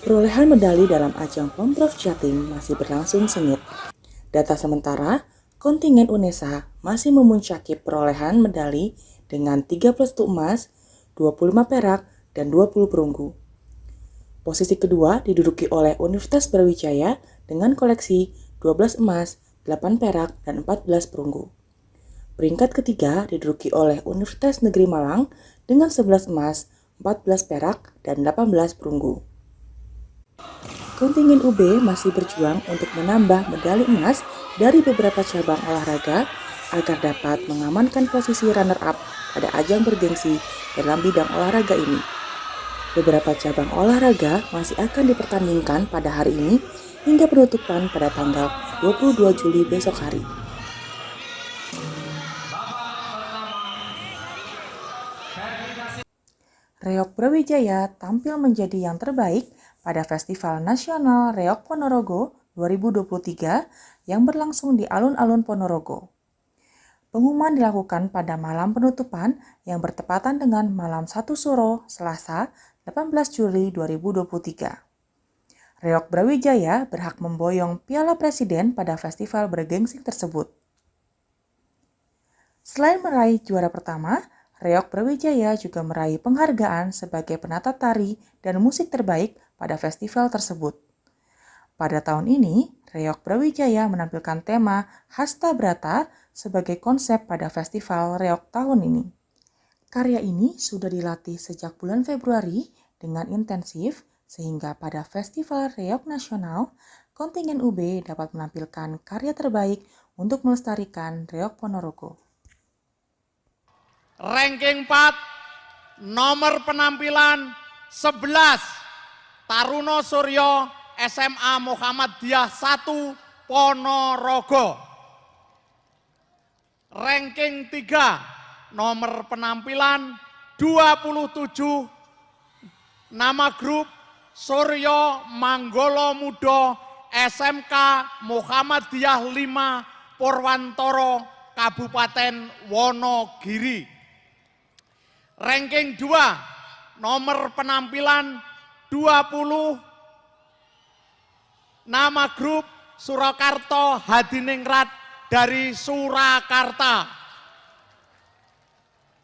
Perolehan medali dalam ajang Pemprov Jatim masih berlangsung sengit. Data sementara, kontingen UNESA masih memuncaki perolehan medali dengan 31 emas, 25 perak, dan 20 perunggu. Posisi kedua diduduki oleh Universitas Brawijaya dengan koleksi 12 emas, 8 perak, dan 14 perunggu. Peringkat ketiga diduduki oleh Universitas Negeri Malang dengan 11 emas, 14 perak, dan 18 perunggu. Kontingen UB masih berjuang untuk menambah medali emas dari beberapa cabang olahraga agar dapat mengamankan posisi runner-up pada ajang bergengsi dalam bidang olahraga ini. Beberapa cabang olahraga masih akan dipertandingkan pada hari ini hingga penutupan pada tanggal 22 Juli besok hari. Reok Brawijaya tampil menjadi yang terbaik pada Festival Nasional Reok Ponorogo 2023 yang berlangsung di alun-alun Ponorogo. Pengumuman dilakukan pada malam penutupan yang bertepatan dengan malam 1 Suro, Selasa, 18 Juli 2023. Reok Brawijaya berhak memboyong Piala Presiden pada festival bergengsi tersebut. Selain meraih juara pertama, Reok Brawijaya juga meraih penghargaan sebagai penata tari dan musik terbaik pada festival tersebut. Pada tahun ini, Reok Brawijaya menampilkan tema Hasta Brata sebagai konsep pada festival Reok tahun ini. Karya ini sudah dilatih sejak bulan Februari dengan intensif, sehingga pada Festival Reok Nasional, kontingen UB dapat menampilkan karya terbaik untuk melestarikan Reok Ponorogo. Ranking 4, nomor penampilan 11, Taruno Suryo SMA Muhammadiyah 1 Ponorogo. Ranking 3, nomor penampilan 27, nama grup Suryo Manggolo Mudo SMK Muhammadiyah 5 Purwantoro Kabupaten Wonogiri. Ranking 2, nomor penampilan 20, nama grup Surakarta Hadiningrat dari Surakarta.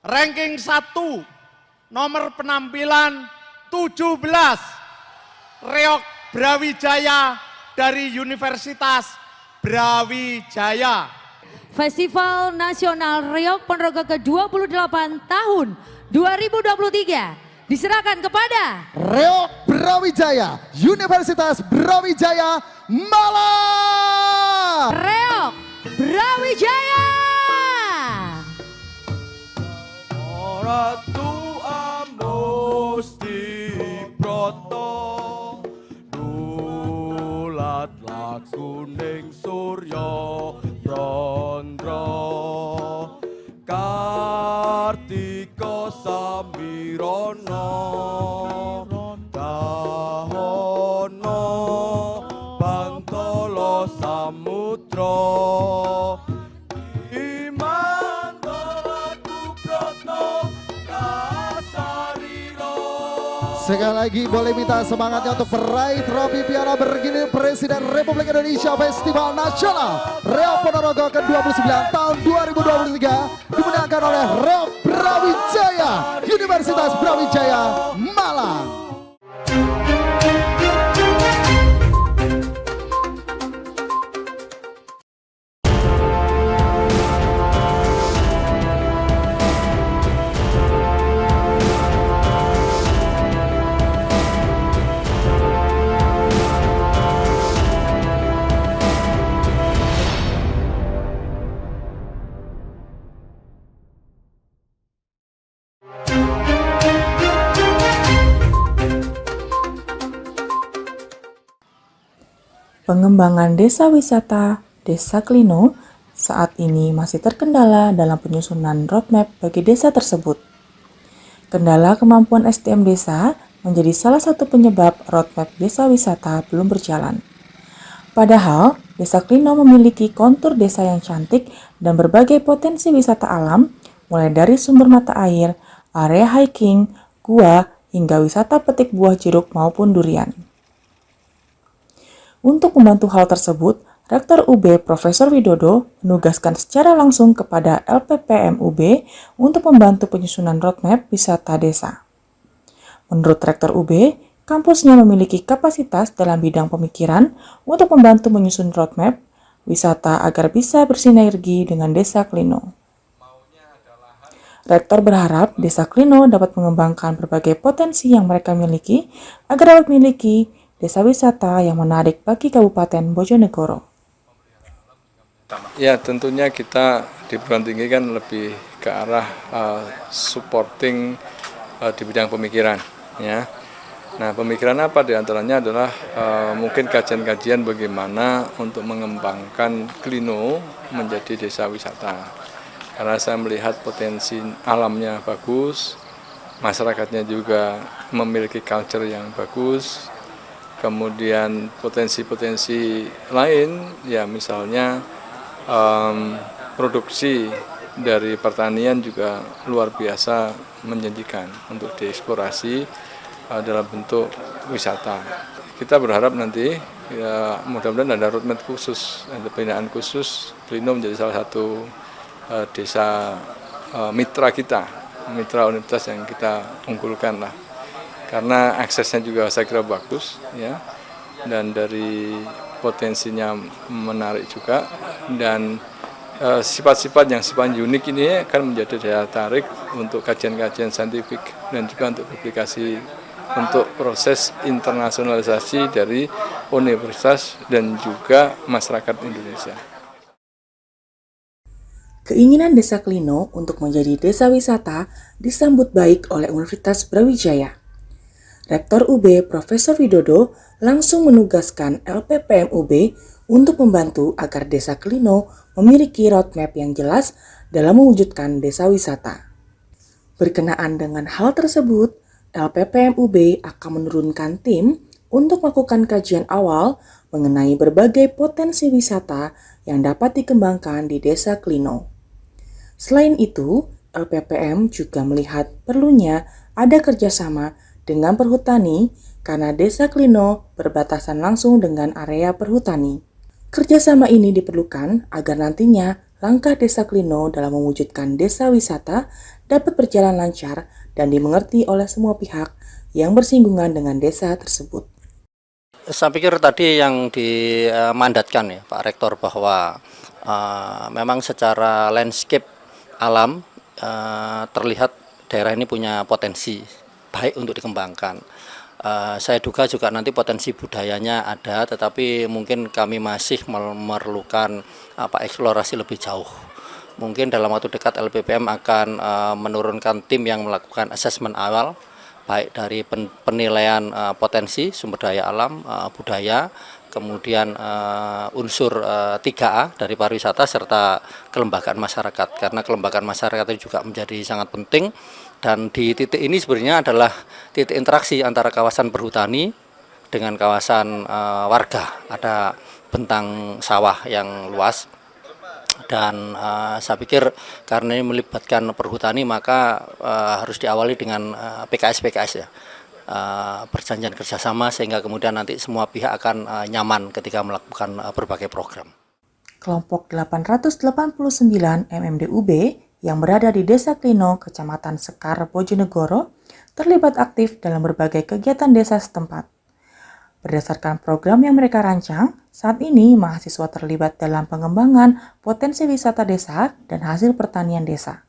Ranking 1, nomor penampilan 17, Reok Brawijaya dari Universitas Brawijaya. Festival Nasional Reok Ponorogo ke-28 tahun 2023 diserahkan kepada Reok Brawijaya, Universitas Brawijaya, Malang. Reok Brawijaya. Ratu Amusti Broto dulat lakuning Suryo Rondro Kartika Samirono Dahono Bantolo Samudra Imantolaku Broto Kasariro. Sekali lagi boleh minta semangatnya untuk peraih trofi Piala Bergilir Presiden Republik Indonesia Festival Nasional Reok Ponorogo ke-29 tahun 2023 dimenangkan oleh Reok Brawijaya, Universitas Brawijaya, Malang. Pengembangan desa wisata Desa Klino saat ini masih terkendala dalam penyusunan roadmap bagi desa tersebut. Kendala kemampuan SDM desa menjadi salah satu penyebab roadmap desa wisata belum berjalan. Padahal, Desa Klino memiliki kontur desa yang cantik dan berbagai potensi wisata alam, mulai dari sumber mata air, area hiking, gua, hingga wisata petik buah jeruk maupun durian. Untuk membantu hal tersebut, Rektor UB Profesor Widodo menugaskan secara langsung kepada LPPM UB untuk membantu penyusunan roadmap wisata desa. Menurut Rektor UB, kampusnya memiliki kapasitas dalam bidang pemikiran untuk membantu menyusun roadmap wisata agar bisa bersinergi dengan Desa Klino. Rektor berharap Desa Klino dapat mengembangkan berbagai potensi yang mereka miliki agar dapat memiliki desa wisata yang menarik bagi Kabupaten Bojonegoro. Ya, tentunya kita di perguruan tinggi kan lebih ke arah supporting di bidang pemikiran, ya. Nah, pemikiran apa diantaranya adalah mungkin kajian-kajian bagaimana untuk mengembangkan Klino menjadi desa wisata. Karena saya melihat potensi alamnya bagus, masyarakatnya juga memiliki culture yang bagus, kemudian potensi-potensi lain, ya misalnya produksi dari pertanian juga luar biasa menjanjikan untuk dieksplorasi dalam bentuk wisata. Kita berharap nanti ya, mudah-mudahan ada roadmap khusus, ada pembinaan khusus. Klino menjadi salah satu desa mitra kita, mitra universitas yang kita unggulkan lah. Karena aksesnya juga saya kira bagus, ya, dan dari potensinya menarik juga, dan sifat-sifat yang sifatnya unik ini akan menjadi daya tarik untuk kajian-kajian saintifik dan juga untuk publikasi untuk proses internasionalisasi dari universitas dan juga masyarakat Indonesia. Keinginan Desa Klino untuk menjadi desa wisata disambut baik oleh Universitas Brawijaya. Rektor UB Profesor Widodo langsung menugaskan LPPM UB untuk membantu agar Desa Klino memiliki roadmap yang jelas dalam mewujudkan desa wisata. Berkenaan dengan hal tersebut, LPPM UB akan menurunkan tim untuk melakukan kajian awal mengenai berbagai potensi wisata yang dapat dikembangkan di Desa Klino. Selain itu, LPPM juga melihat perlunya ada kerjasama dengan perhutani karena Desa Klino berbatasan langsung dengan area perhutani. Kerjasama ini diperlukan agar nantinya langkah Desa Klino dalam mewujudkan desa wisata dapat berjalan lancar dan dimengerti oleh semua pihak yang bersinggungan dengan desa tersebut. Saya pikir tadi yang dimandatkan ya Pak Rektor bahwa memang secara landscape alam terlihat daerah ini punya potensi baik untuk dikembangkan. Saya duga juga nanti potensi budayanya ada, tetapi mungkin kami masih memerlukan eksplorasi lebih jauh. Mungkin dalam waktu dekat LPPM akan menurunkan tim yang melakukan asesmen awal, baik dari penilaian potensi sumber daya alam, budaya, kemudian unsur 3A dari pariwisata serta kelembagaan masyarakat. Karena kelembagaan masyarakat itu juga menjadi sangat penting, dan di titik ini sebenarnya adalah titik interaksi antara kawasan perhutani dengan kawasan warga. Ada bentang sawah yang luas, dan saya pikir karena ini melibatkan perhutani maka harus diawali dengan PKS-PKS ya. Perjanjian kerjasama sehingga kemudian nanti semua pihak akan nyaman ketika melakukan berbagai program. Kelompok 889 MMDUB yang berada di Desa Klino, Kecamatan Sekar, Bojonegoro, terlibat aktif dalam berbagai kegiatan desa setempat. Berdasarkan program yang mereka rancang, saat ini mahasiswa terlibat dalam pengembangan potensi wisata desa dan hasil pertanian desa.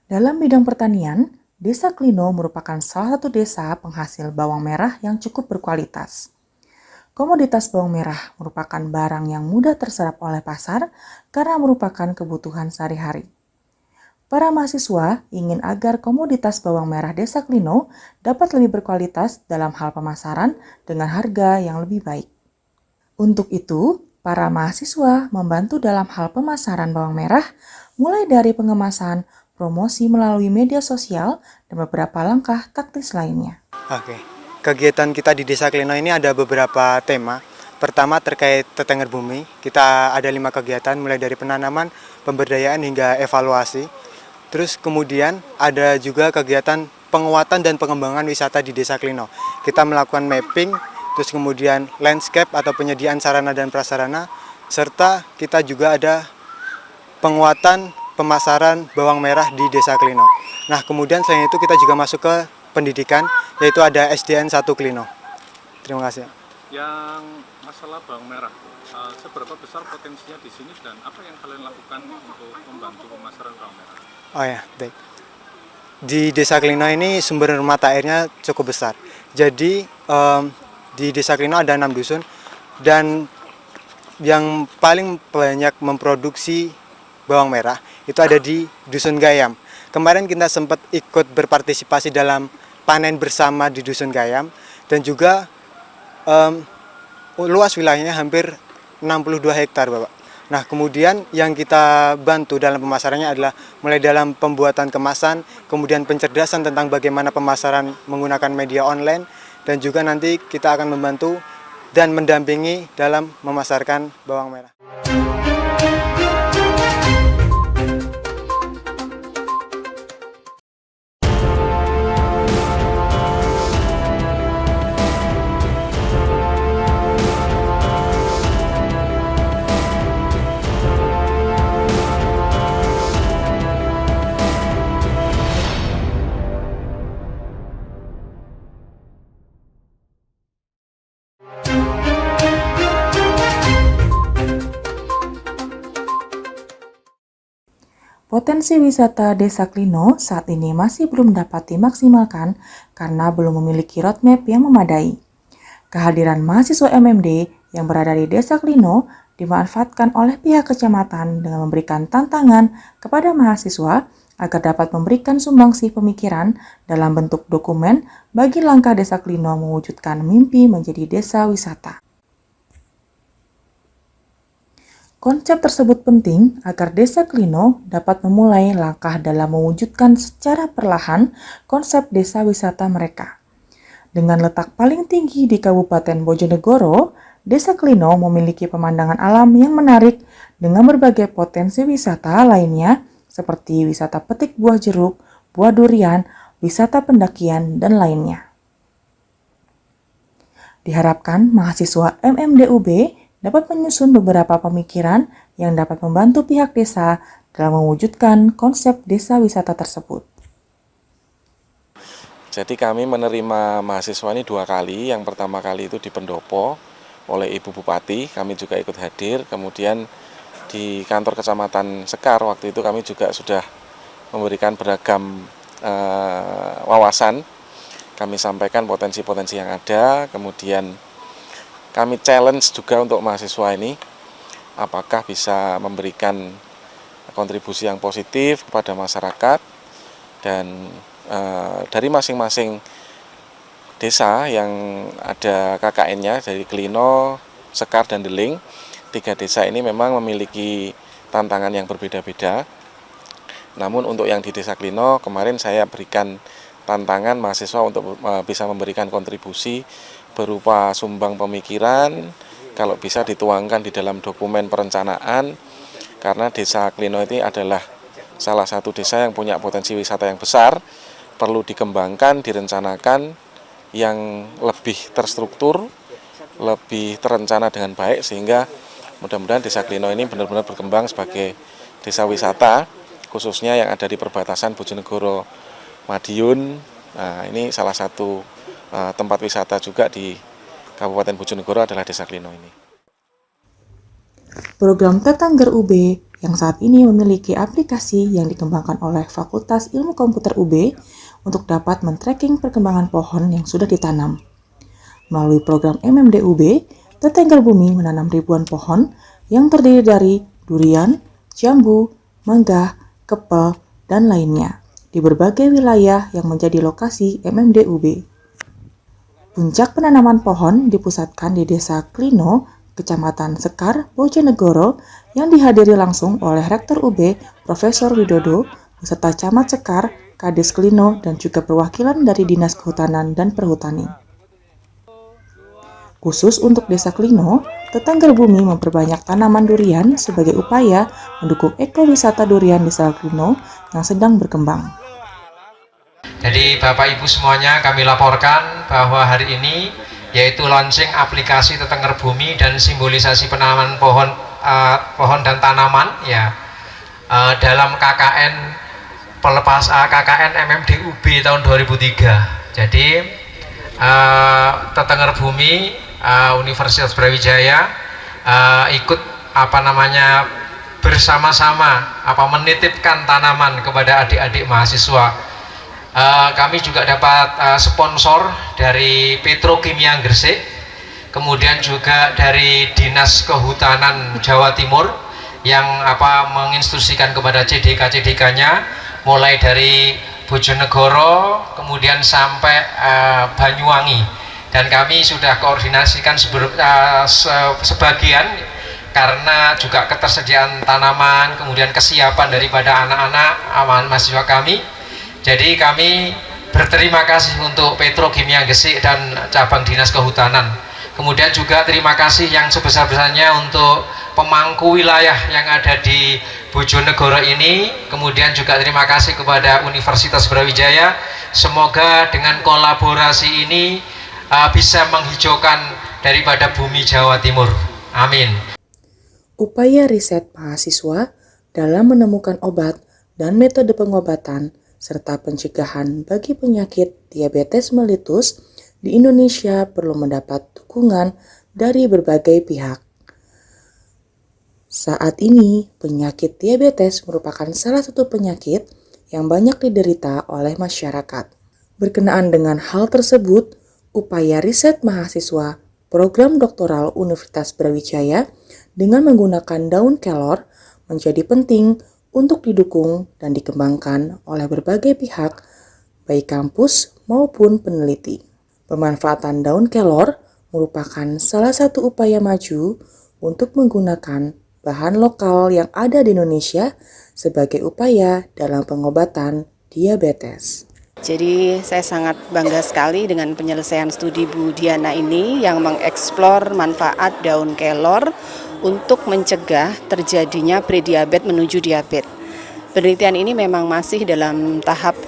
Dalam bidang pertanian, Desa Klino merupakan salah satu desa penghasil bawang merah yang cukup berkualitas. Komoditas bawang merah merupakan barang yang mudah terserap oleh pasar karena merupakan kebutuhan sehari-hari. Para mahasiswa ingin agar komoditas bawang merah Desa Klino dapat lebih berkualitas dalam hal pemasaran dengan harga yang lebih baik. Untuk itu, para mahasiswa membantu dalam hal pemasaran bawang merah, mulai dari pengemasan, promosi melalui media sosial, dan beberapa langkah taktis lainnya. Oke, kegiatan kita di Desa Klino ini ada beberapa tema. Pertama terkait Tetenger Bumi, kita ada 5 kegiatan mulai dari penanaman, pemberdayaan hingga evaluasi. Terus kemudian ada juga kegiatan penguatan dan pengembangan wisata di Desa Klino. Kita melakukan mapping, terus kemudian landscape atau penyediaan sarana dan prasarana, serta kita juga ada penguatan pemasaran bawang merah di Desa Klino. Nah, kemudian selain itu kita juga masuk ke pendidikan, yaitu ada SDN 1 Klino. Terima kasih. Yang masalah bawang merah, seberapa besar potensinya di sini dan apa yang kalian lakukan untuk membantu pemasaran bawang merah? Oh ya, baik. Di Desa Klino ini sumber mata airnya cukup besar. Jadi di Desa Klino ada 6 dusun dan yang paling banyak memproduksi bawang merah itu ada di Dusun Gayam. Kemarin kita sempat ikut berpartisipasi dalam panen bersama di Dusun Gayam dan juga luas wilayahnya hampir 62 hektar, Bapak. Nah, kemudian yang kita bantu dalam pemasarannya adalah mulai dalam pembuatan kemasan, kemudian pencerdasan tentang bagaimana pemasaran menggunakan media online, dan juga nanti kita akan membantu dan mendampingi dalam memasarkan bawang merah. Potensi wisata Desa Klino saat ini masih belum dapat dimaksimalkan karena belum memiliki roadmap yang memadai. Kehadiran mahasiswa MMD yang berada di Desa Klino dimanfaatkan oleh pihak kecamatan dengan memberikan tantangan kepada mahasiswa agar dapat memberikan sumbangsih pemikiran dalam bentuk dokumen bagi langkah Desa Klino mewujudkan mimpi menjadi desa wisata. Konsep tersebut penting agar Desa Klino dapat memulai langkah dalam mewujudkan secara perlahan konsep desa wisata mereka. Dengan letak paling tinggi di Kabupaten Bojonegoro, Desa Klino memiliki pemandangan alam yang menarik dengan berbagai potensi wisata lainnya seperti wisata petik buah jeruk, buah durian, wisata pendakian, dan lainnya. Diharapkan mahasiswa MMDUB dapat menyusun beberapa pemikiran yang dapat membantu pihak desa dalam mewujudkan konsep desa wisata tersebut. Jadi kami menerima mahasiswa ini 2 kali. Yang pertama kali itu di Pendopo oleh Ibu Bupati, kami juga ikut hadir. Kemudian di kantor Kecamatan Sekar waktu itu kami juga sudah memberikan beragam wawasan. Kami sampaikan potensi-potensi yang ada, kemudian kami challenge juga untuk mahasiswa ini, apakah bisa memberikan kontribusi yang positif kepada masyarakat, dan dari masing-masing desa yang ada KKN-nya, dari Klino, Sekar, dan Deling, 3 desa ini memang memiliki tantangan yang berbeda-beda. Namun untuk yang di Desa Klino, kemarin saya berikan tantangan mahasiswa untuk bisa memberikan kontribusi berupa sumbang pemikiran, kalau bisa dituangkan di dalam dokumen perencanaan, karena Desa Klino ini adalah salah satu desa yang punya potensi wisata yang besar, perlu dikembangkan, direncanakan yang lebih terstruktur, lebih terencana dengan baik, sehingga mudah-mudahan Desa Klino ini benar-benar berkembang sebagai desa wisata, khususnya yang ada di perbatasan Bojonegoro Madiun. Nah, ini salah satu tempat wisata juga di Kabupaten Bojonegoro adalah Desa Klino ini. Program Tetangger UB yang saat ini memiliki aplikasi yang dikembangkan oleh Fakultas Ilmu Komputer UB untuk dapat men-tracking perkembangan pohon yang sudah ditanam. Melalui program MMDUB, Tetangger Bumi menanam ribuan pohon yang terdiri dari durian, jambu, mangga, kepel, dan lainnya di berbagai wilayah yang menjadi lokasi MMDUB. Puncak penanaman pohon dipusatkan di Desa Klino, Kecamatan Sekar, Bojonegoro, yang dihadiri langsung oleh Rektor UB, Profesor Widodo, beserta Camat Sekar, Kades Klino, dan juga perwakilan dari Dinas Kehutanan dan Perhutani. Khusus untuk Desa Klino, Tetangger Bumi memperbanyak tanaman durian sebagai upaya mendukung ekowisata durian Desa Klino yang sedang berkembang. Jadi Bapak Ibu semuanya, kami laporkan bahwa hari ini yaitu launching aplikasi Tetenger Bumi dan simbolisasi penanaman pohon dan tanaman ya dalam KKN KKN MMDUB tahun 2003. Jadi Tetenger Bumi Universitas Brawijaya ikut bersama-sama menitipkan tanaman kepada adik-adik mahasiswa. Kami juga dapat sponsor dari Petrokimia Gresik, kemudian juga dari Dinas Kehutanan Jawa Timur yang menginstruksikan kepada CDK-CDK-nya mulai dari Bojonegoro kemudian sampai Banyuwangi, dan kami sudah koordinasikan sebagian karena juga ketersediaan tanaman kemudian kesiapan daripada anak-anak mahasiswa kami. Jadi kami berterima kasih untuk Petrokimia Gresik dan cabang Dinas Kehutanan. Kemudian juga terima kasih yang sebesar-besarnya untuk pemangku wilayah yang ada di Bojonegoro ini. Kemudian juga terima kasih kepada Universitas Brawijaya. Semoga dengan kolaborasi ini bisa menghijaukan daripada bumi Jawa Timur. Amin. Upaya riset mahasiswa dalam menemukan obat dan metode pengobatan serta pencegahan bagi penyakit diabetes mellitus di Indonesia perlu mendapat dukungan dari berbagai pihak. Saat ini, penyakit diabetes merupakan salah satu penyakit yang banyak diderita oleh masyarakat. Berkenaan dengan hal tersebut, upaya riset mahasiswa program doktoral Universitas Brawijaya dengan menggunakan daun kelor menjadi penting untuk didukung dan dikembangkan oleh berbagai pihak, baik kampus maupun peneliti. Pemanfaatan daun kelor merupakan salah satu upaya maju untuk menggunakan bahan lokal yang ada di Indonesia sebagai upaya dalam pengobatan diabetes. Jadi saya sangat bangga sekali dengan penyelesaian studi Bu Diana ini yang mengeksplor manfaat daun kelor untuk mencegah terjadinya prediabetes menuju diabetes. Penelitian ini memang masih dalam tahap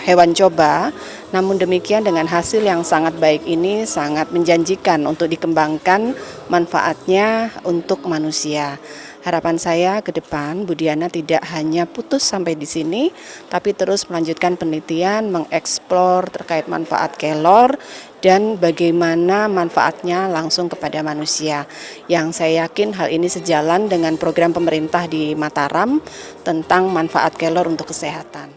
hewan coba, namun demikian dengan hasil yang sangat baik ini sangat menjanjikan untuk dikembangkan manfaatnya untuk manusia. Harapan saya ke depan Bu Diana tidak hanya putus sampai di sini, tapi terus melanjutkan penelitian, mengeksplor terkait manfaat kelor dan bagaimana manfaatnya langsung kepada manusia. Yang saya yakin hal ini sejalan dengan program pemerintah di Mataram tentang manfaat kelor untuk kesehatan.